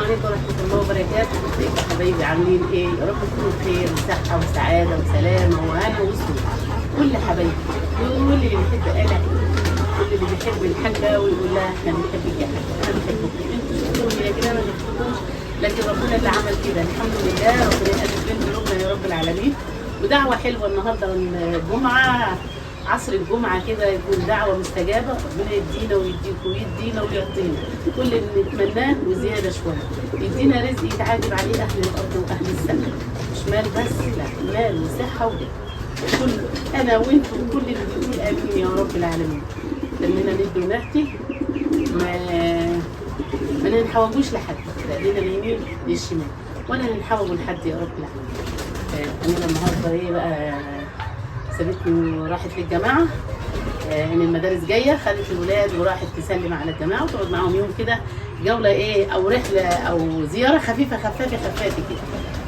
عليكم ورحمة الله وبركاته. ازيكم يا حبايبي عاملين ايه؟ يا رب تكونوا بخير وصحة وسعادة وسلامة وهنا وسرور. كل حبايبي، كل اللي بيحب قلق، كل اللي بيحب الحاجة ويقول لها احنا بنحبك يا حاجة، احنا بنحبك. انتوا تقولوا يا جيران ما بتحبوش، لكن ربنا اللي عمل كده. الحمد لله، ربنا يقدم بين قلوبنا يا رب العالمين. ودعوة حلوة النهارده من الجمعة، عصر الجمعة كده يكون دعوة مستجابة. ربنا يدينا ويديكم ويدينا ويعطينا كل اللي نتمناه وزيادة شوية. يدينا رزق يتعاجب عليه أهل الأرض وأهل السماء، مش مال بس، لا، مال وصحة وجاه. كل أنا وأنتم وكل اللي بيقول آمين يا رب العالمين. لأننا ندي ونحكي، ما ننحوجوش لحد، لا لينا اليمين للشمال ولا ننحوجوا لحد يا رب العالمين. أنا النهارده إيه بقى، سابتني وراحت للجماعة. ان المدارس جايه، خدت الولاد وراحت تسلم على الجماعه وتقعد معاهم يوم كده، جوله ايه او رحله او زياره خفيفه خفافه كده.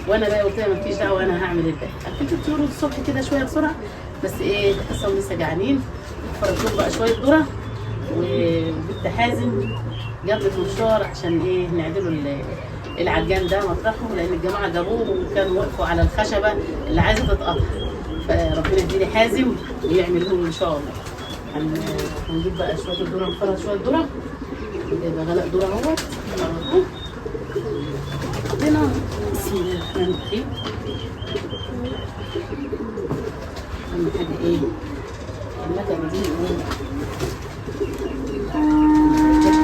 وانا بقى قلت لها مالكيش دعوه، انا هعمل الباقي. اكلت الطيور الصبح كده شويه بسرعه، بس ايه تحسهم لسه جعانين. فرضت لهم بقى شويه ذره، وبنت حازم جابت مشوار عشان ايه نعدلوا العجان ده مطرحه، لان الجماعه جابوه وكانوا وقفوا على الخشبه اللي عايزه تتقطع. فربنا يديني حازم ويعملوه ان شاء الله. هنجيب بقى شويه الذره، نفرط شويه ذره، يبقى غلق ذره اهوت. حطينا بسم الله الرحمن الرحيم. اهم حاجه ايه المكنه دي،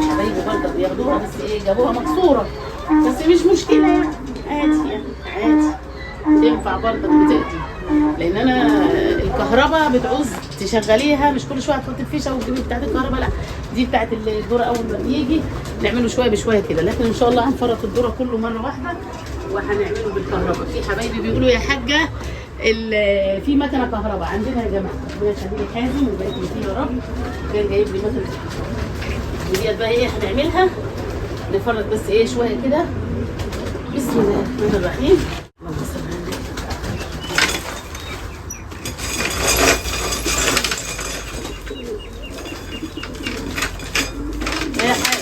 حبايبي برضه بياخدوها، بس ايه جابوها مكسوره، بس مش مشكله يعني، عادي يعني عادي، تنفع برضه وتقضي. لان انا الكهرباء بتعوز تشغليها، مش كل شويه تحط الفيشه وتجيبي بتاعت الكهرباء، لا دي بتاعت الذره. اول ما بيجي نعمله شويه بشويه كده، لكن ان شاء الله هنفرط الذره كله مره واحده وهنعمله بالكهرباء. في حبايبي بيقولوا يا حاجه في مكنه كهرباء عندنا يا جماعه. ربنا يخليلي حازم ويبارك لي فيه يا رب، كان جايب لي مكنه وديت بقى ايه هنعملها، نفرط بس ايه شويه كده. بسم الله الرحمن الرحيم. اللهم صل على النبي. يا حاج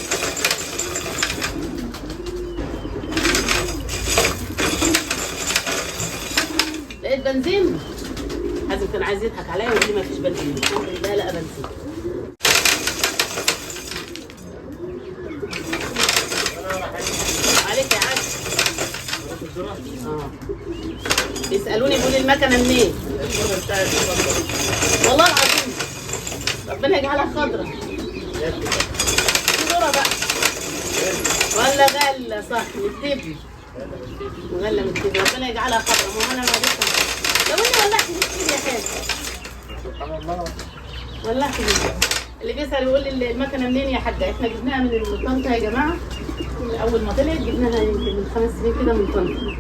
لقيت بنزين. حازم كان عايز يضحك عليا ويقول لي ما فيش بنزين، الحمد لله لقى بنزين. عليك يا حاج. يسألوني يقولوا المكنة منين؟ والله العظيم ربنا يجعلها خضرا. دي ذرة بقى ولا غلة؟ صح، متبني وغلة متبني، ربنا يجعلها خضرا. ما هو انا ما جبتها لو اني ولعت بالكتير يا حاج. سبحان الله، ولعت بالكتير. اللي بيسأل يقول لي المكنة منين يا حاجة؟ احنا جبناها من طنطا يا جماعة. اول ما طلعت جبناها يمكن من 5 سنين كده من طنطا،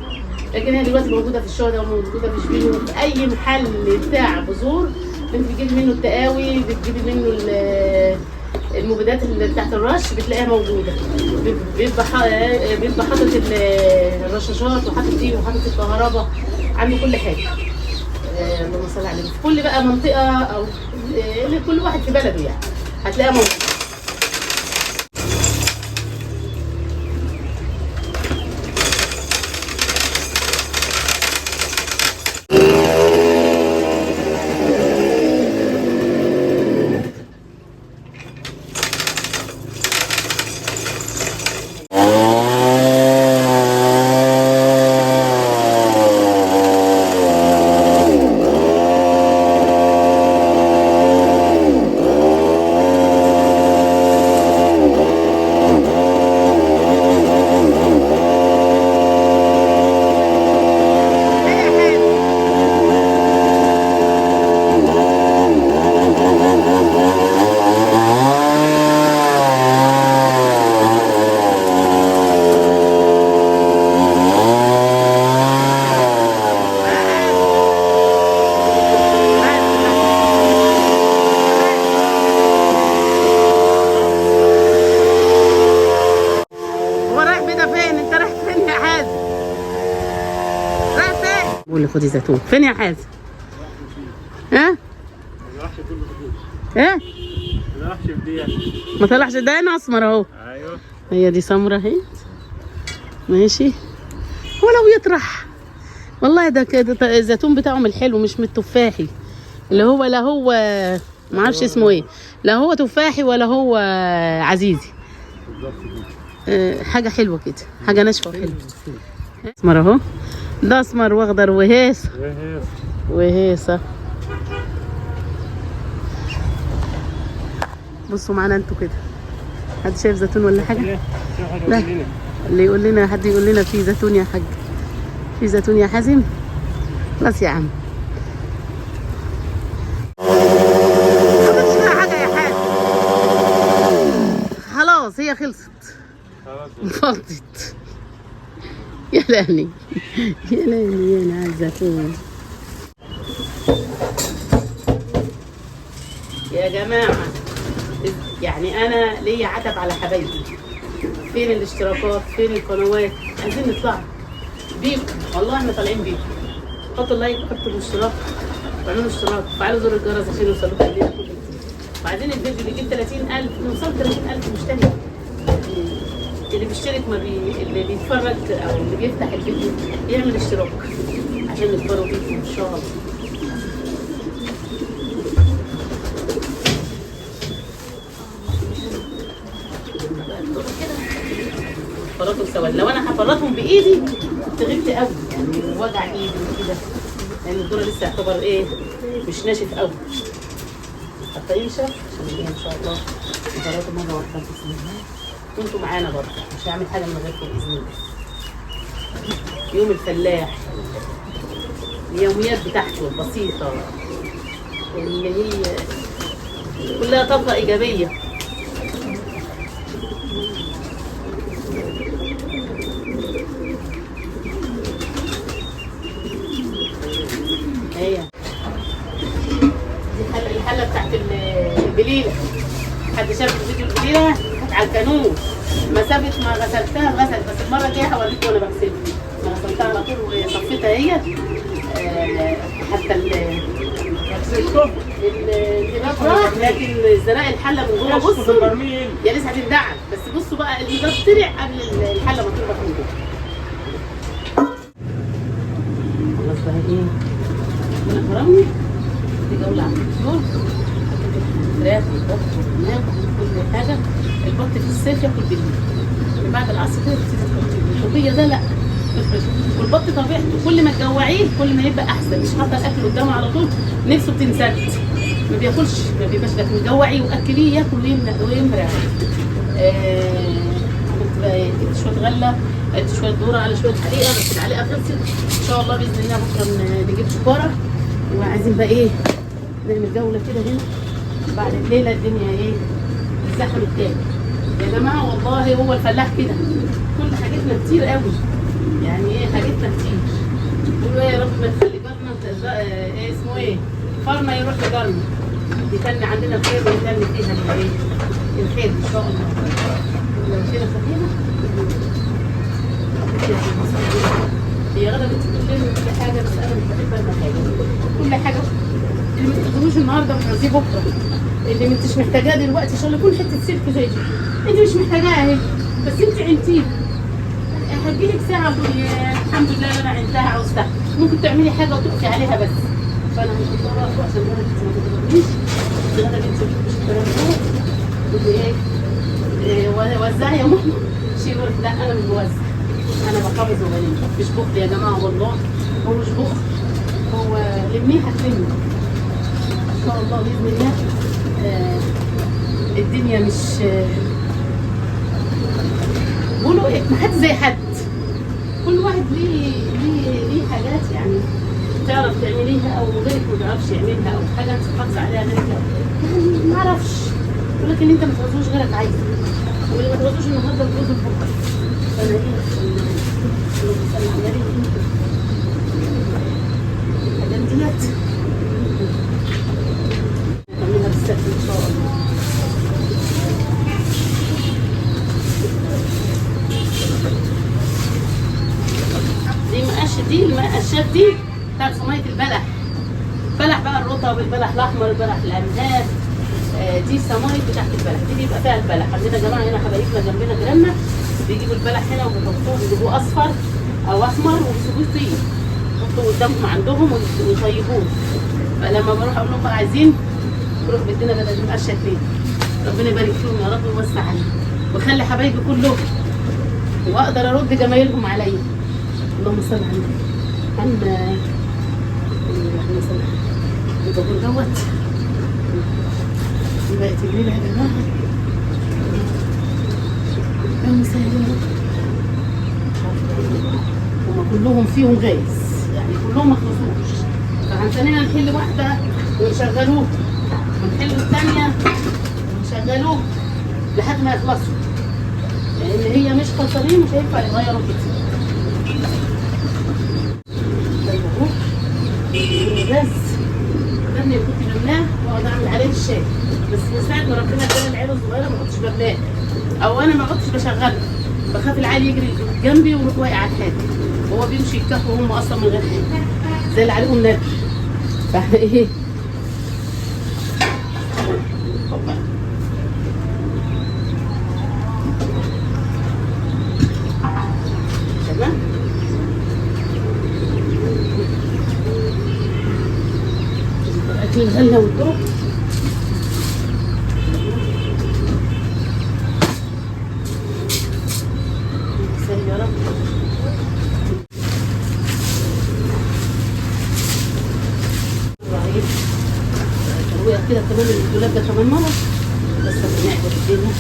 لكن هي دلوقتي موجوده في الشهداء وموجوده في شبين وفي اي محل بتاع بذور. انت بتجيبي منه التقاوي، بتجيبي منه المبيدات اللي بتاعت الرش، بتلاقيها موجوده. بيبقى حاطط الرشاشات وحاطط دي وحاطط الكهرباء، عنده كل حاجه. اللهم صل على النبي. في كل بقى منطقه او كل واحد في بلده يعني هتلاقيها موجوده. قول لي خدي زيتون. فين يا حازم؟ ها؟ ايه؟ ما طلعش في دي. ما طلعش، ده انا اسمر اهو. ايوه هي دي سمرة اهي. ماشي. ولو يطرح والله ده كده الزيتون بتاعهم الحلو مش من التفاحي اللي هو، لا هو معرفش اسمه ايه، لا هو تفاحي ولا هو عزيزي. حاجة حلوة كده، حاجة ناشفة وحلوة. اسمر اهو، ده اسمر واخضر وهيصة وهيصة. بصوا معانا انتوا كده، حد شايف زيتون ولا حاجة؟ لا، اللي يقول لنا، حد يقول لنا في زيتون يا حاج، في زيتون يا حازم. خلاص يا عم، خلاص هي خلصت فضت. يا لاني يا لاني يا على الزيتون يا جماعة. يعني أنا ليا عتب على حبايبي، فين الاشتراكات؟ فين القنوات؟ عايزين نطلع بيكم، والله احنا طالعين بيكم. حطوا اللايك، حطوا الاشتراك، واعملوا اشتراك، وفعلوا زر الجرس عشان يوصلوكم الليلة كل جديد. وعايزين الفيديو اللي يجيب 30,000 نوصل 30,000 مشترك. اللي بيشترك اللي بيتفرج او اللي بيفتح الفيديو يعمل اشتراك عشان نكبروا بيكم ان شاء الله. فرطوا سوا. لو انا هفرطهم بايدي تعبت قوي، يعني وجع ايدي وكده، لان الذره لسه يعتبر ايه، مش ناشف قوي. حتى ينشف عشان ايه ان شاء الله نفرطه مره واحده باذن الله. وانتوا معانا برضه، مش هعمل حاجه من غيركم باذن الله. يوم الفلاح، اليوميات بتاعته البسيطه اللي هي كلها طاقه ايجابيه. هي دي الحله بتاعت البليله. حد شاف فيديو البليله؟ كانت على الكانون، مسافه ما غسلتها غسلت، بس المره الجايه هوريكم وانا بغسلها. انا غسلتها على طول وصفيتها هي. حتى الجباب، لكن الزراء الحله من جوه بصوا يا لسه هتندعم، بس بصوا بقى الجباب طلع قبل الحله ما تربط من جوه. خلاص بقى ايه، انا كرمني دي جوله على الفطور. الفراخ والبط والناب كل حاجه. البط في الصيف ياكل بالليل، بعد العصر كده بتبتدي الطبيه ده لا. والبط طبيعته كل ما تجوعيه كل ما يبقى احسن، مش حاطه الاكل قدامه على طول نفسه بتنسد، ما بياكلش، ما بيبقاش لكن جوعيه واكليه ياكل ويمرع. عملت بقى جبت شويه غله، قلت شويه ذره على شويه حقيقه، بس العليقه خلصت. ان شاء الله باذن الله بكره نجيب شكاره. وعايزين بقى ايه، نعمل جوله كده هنا بعد الليله. الدنيا ايه، الزحمه تاني يا جماعه. والله هو الفلاح كده، كل حاجتنا كتير قوي، يعني ايه حاجتنا كتير. قولوا يا رب ما تخلي جارنا ايه اسمه ايه، فارما يروح لجارنا، يتني عندنا الخير ويتني فيها الايه الخير ان شاء الله. لو مشينا صحيحه هي غدا بنت كل حاجه، بس انا مش بحب ارمي حاجه. كل حاجه اللي ما تاخدوش النهارده مش عايزيه بكره، اللي ما انتش محتاجاه دلوقتي ان شاء الله يكون حته سلك زي دي انت مش محتاجاها اهي، بس انت عينتيه هتجيلك ساعه وتقولي الحمد لله انا عينتها عوزتها. ممكن تعملي حاجه وتقفي عليها بس. فانا مش مضطره اروح عشان انا ما تضربنيش. انا بنت مش الكلام ده. تقولي ايه وزعي يا ماما شيل. لا انا مش بوزع، انا بقبض وبلم. مش بخل يا جماعه والله، هو مش بخل، هو لميه هتلمي ان شاء الله باذن الله. الدنيا مش بيقولوا ايه، ما حد زي حد، كل واحد ليه حاجات يعني تعرف تعمليها او غيرك ما بيعرفش يعملها، او حاجه انت تحافظي عليها غيرك يعني ما اعرفش. يقول لك ان انت ما تعوزوش غيرك عايز، واللي ما تعوزوش النهارده تعوزه بكره. فانا ايه الحاجات ديت نعملها بالسهل ان شاء الله. دي المقشات دي بتاعت صينيه البلح. بلح بقى الرطب، البلح الاحمر، البلح الانهاد. دي الصينيه بتاعت البلح، دي بيبقى فيها البلح. عندنا جماعه هنا حبايبنا جنبنا جيراننا بيجيبوا البلح هنا وبيحطوه، بيجيبوه اصفر او احمر وبيسيبوه يطيب، يحطوه قدامهم عندهم ويطيبوه. فلما بروح اقول لهم عايزين، بروح بدينا بدل ما شكلين. ربنا يبارك فيهم يا رب ويوسع عليهم ويخلي حبايبي كلهم واقدر ارد جمايلهم عليا. اللهم صل على النبي. اللهم صل على النبي. البابور دوت بقت الليله يا جماعه. اللهم صل على النبي. هما كلهم فيهم غاز، يعني كلهم ما خلصوش، فهنتنينا نحل واحده ونشغلوه ونحل الثانيه ونشغلوه لحد ما يخلصوا، لان هي مش خلصانين مش هينفع يغيروا كتير. بس ده اللي كنت بملاه واقعد اعمل عليه الشاي، بس من ساعه ما ربنا اداني العيله الصغيره ما كنتش بملاه، او انا ما كنتش بشغله، بخاف العيل يجري جنبي ويروح واقع على الحاجه، وهو بيمشي يتكفوا وهم اصلا من غير حاجه زي اللي عليهم نادي. فاحنا ايه تمام. اكل الغله والدوق يا رب. ترويع كده كمان الدولاب ده كمان مره بس بنعمل الدنيا.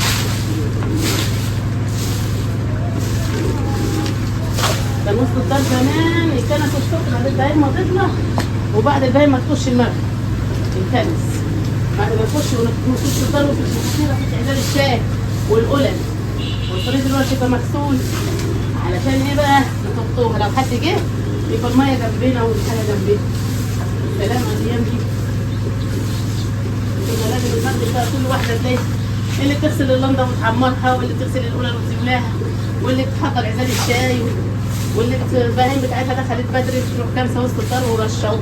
كان وسط الدار زمان يتكنس الصبح بعد البهايم ما تطلع وبعد البهايم ما تخش المغرب يتكنس، بعد ما يخش ونخش الدار وفي الكتيرة في عداد الشاي والقلل والطريق دلوقتي يبقى مغسول علشان ايه بقى نحطوها لو حد جه يبقى الميه جنبنا والحاجه جنبنا. السلام على الايام دي. كنا لازم المغرب بقى كل واحده تلاقي اللي بتغسل اللنده وتحمرها، واللي بتغسل القلل وتزولاها، واللي بتحضر عزال الشاي، واللي البهايم بتاعتها دخلت بدري تروح كامسه وسط الدار ورشه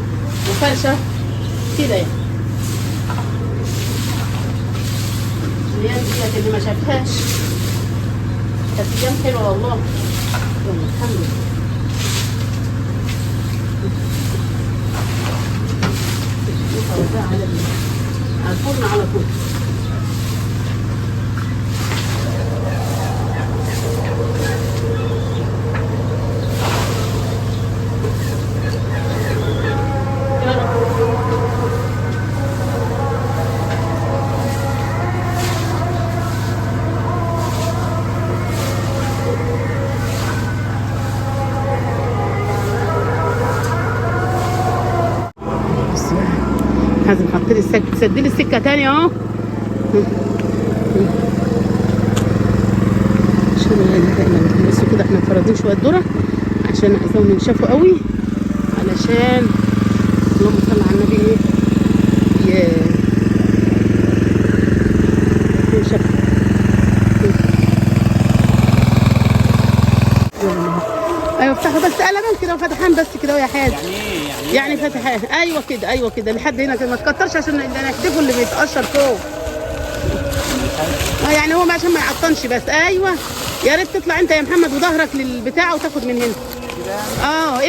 وفرشه كده يعني. الايام دي اللي ما شافهاش كانت ايام حلوه والله. يلا الحمد لله. على الفرن على طول. لازم حط لي السكه، تسد لي السكه تاني اهو. عشان احنا بس كده احنا مفردين شويه ذره عشان عايزاهم ينشفوا قوي، علشان اللهم صل على النبي ينشفوا. ايوه افتحوا بس قلبان كده وفتحان بس كده يا حاج. يعني فتحان. ايوه كده ايوه كده لحد هنا كده، ما تكترش عشان نحذفه اللي بيتقشر فوق. يعني هو عشان ما يعطنش بس. ايوه يا ريت تطلع انت يا محمد وظهرك للبتاع وتاخد من هنا.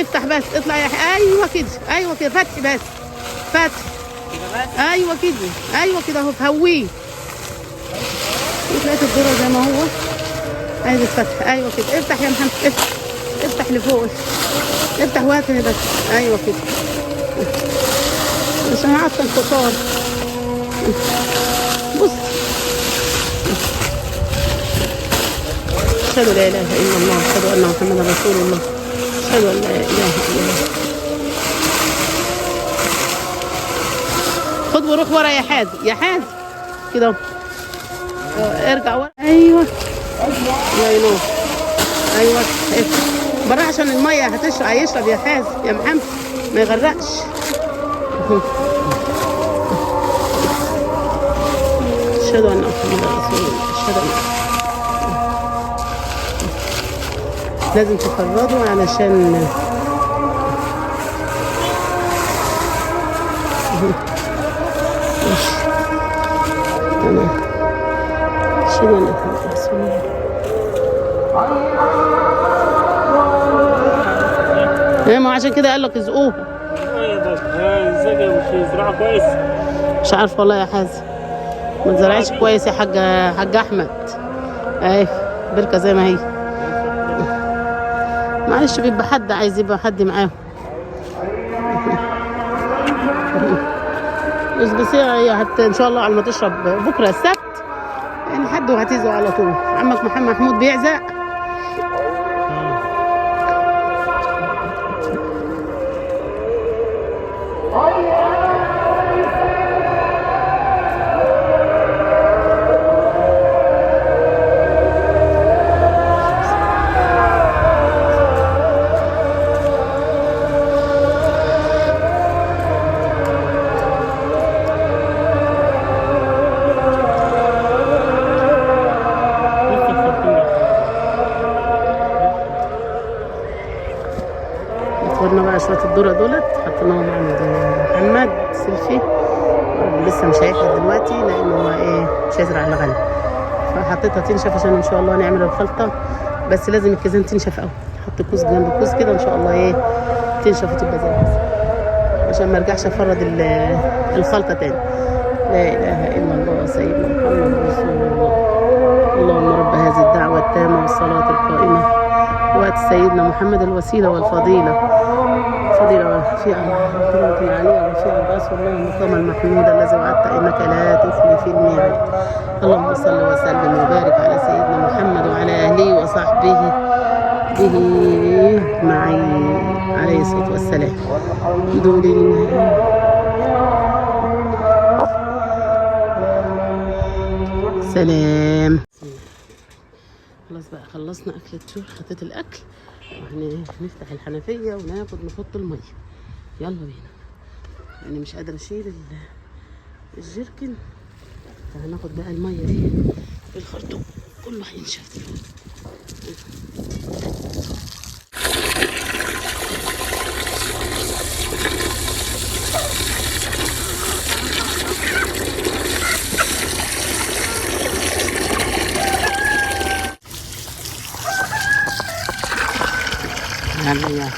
افتح بس اطلع يا ايوه كده ايوه كده فتح بس فتح. ايوه كده ايوه كده اهو فهويه. وتلاقي الذره زي ما هو عايز الفتح. ايوه كده افتح يا محمد افتح افتح لفوق افتح وهاتني بس. ايوه كده عشان اعطل الفطار. بص اشهد لا اله الا الله اشهد ان محمدا رسول الله اشهد ان لا اله الا الله. خد وروح ورا يا حاج يا حاج كده ارجع ورا. ايوه الله ينور. ايوه برا عشان الميه هيشرب يا حاج يا محمد ما يغرقش. اشهد ان محمدا رسول الله اشهد ان لازم تفردوا علشان تمام. اشهد ان محمدا رسول الله. ايه ما عشان كده قال لك ازقوها. ازاي مش زراعه كويس؟ مش عارف والله يا حازم، ما اتزرعتش كويس يا حاج احمد. اهي بركه زي ما هي. معلش بيبقى حد عايز يبقى حد معاهم. بس هي حتى ان شاء الله على ما تشرب بكره السبت يعني حد وهتيزوا على طول. عمك محمود بيعزق. صورنا بقى شويه الذره دولت حطيناهم عند محمد سيلفي. لسه مش هيحرق دلوقتي لانه هو ايه مش هيزرع الا غنم، فحطيتها تنشف عشان ان شاء الله نعمل الخلطه. بس لازم الكيزان تنشف قوي، نحط كوز جنب كوز كده ان شاء الله ايه تنشف وتبقى زي العسل عشان ما ارجعش افرد الخلطه تاني. لا اله الا الله سيدنا محمد رسول الله. اللهم رب هذه الدعوه التامه والصلاه القائمه وات سيدنا محمد الوسيله والفضيله في الكرامة العالية وفي الباس والله المقام المحمود الذي وعدت إنك لا تخلف الميعاد. اللهم صل وسلم وبارك على سيدنا محمد وعلى أهله وصحبه به معي عليه الصلاة والسلام. دول سلام. خلاص بقى خلصنا أكل الطيور، حطيت الأكل وهنفتح الحنفية وناخد نحط المية. يلا بينا. أنا مش قادرة أشيل الجيركن، فهناخد بقى المية دي بالخرطوم كله هينشف دلوقتي. يلا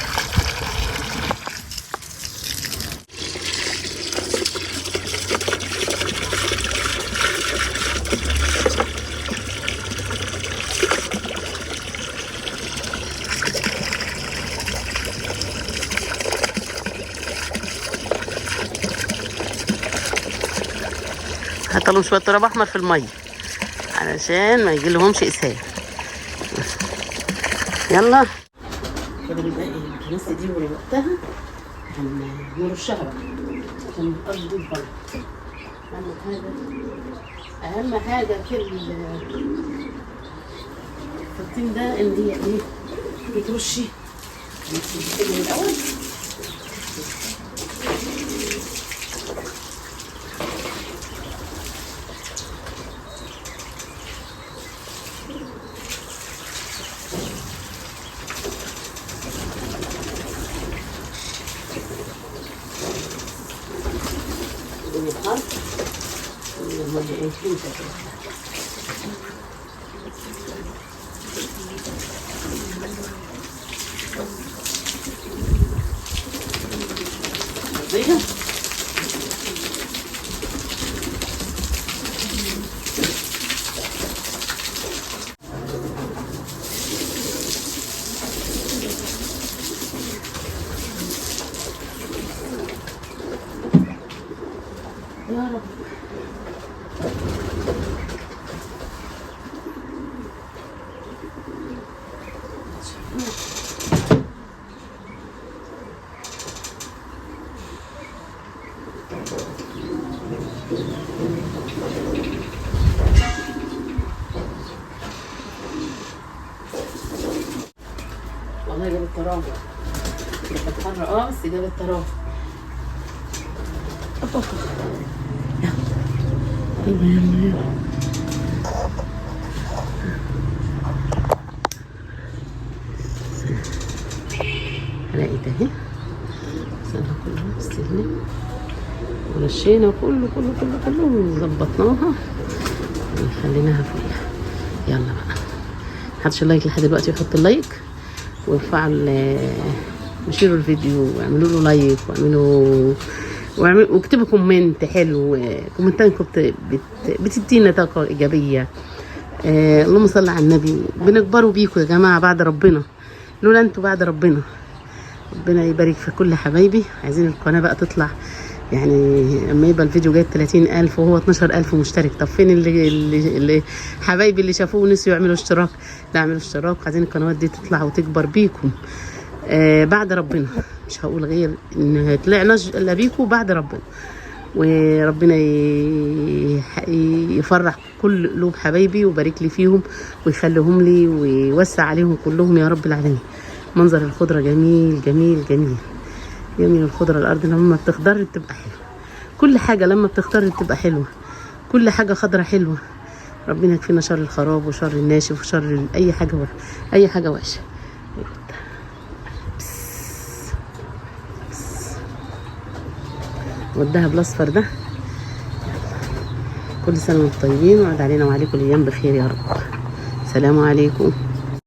حط لهم شويه تراب احمر في الميه علشان ما يجي لهمش اسهال. يلا فاضل بقى الكناسه دي وقتها هنرشها بقى عشان الارض دي تبلط. اهم حاجه في الطين ده ان هي ايه بترشي من الاول. يا رب والله جاب التراب بتحرق بس جاب التراب. يلا هلاقي ده اهي سنة كلها استهلك ورشينا كله وظبطناها وخليناها فوق. يلا بقى محدش اللايك لحد دلوقتي يحط اللايك ويرفعوا وشيروا الفيديو واعملوا له لايك واكتبوا كومنت حلو. كومنتاتكم بتدينا طاقه ايجابيه. اللهم صل على النبي. بنكبروا بيكم يا جماعه بعد ربنا، لولا انتوا بعد ربنا. ربنا يبارك في كل حبايبي. عايزين القناه بقى تطلع، يعني اما يبقى الفيديو جايب 30,000 وهو 12,000 مشترك، طب فين اللي حبايبي اللي شافوه ونسيوا يعملوا اشتراك؟ لا اعملوا اشتراك. عايزين القنوات دي تطلع وتكبر بيكم بعد ربنا. مش هقول غير ان طلعناش الا بيكم بعد ربنا. وربنا يفرح كل قلوب حبايبي ويبارك لي فيهم ويخليهم لي ويوسع عليهم كلهم يا رب العالمين. منظر الخضره جميل جميل جميل جميل. الخضره الارض لما بتخضر بتبقى حلوه. كل حاجه لما بتخضر بتبقى حلوه. كل حاجه خضره حلوه. ربنا يكفينا شر الخراب وشر الناشف وشر اي حاجه اي حاجه وحشه. والدهب الاصفر ده. كل سنه وانتم طيبين وعد علينا وعليكم الايام بخير يا رب. السلام عليكم.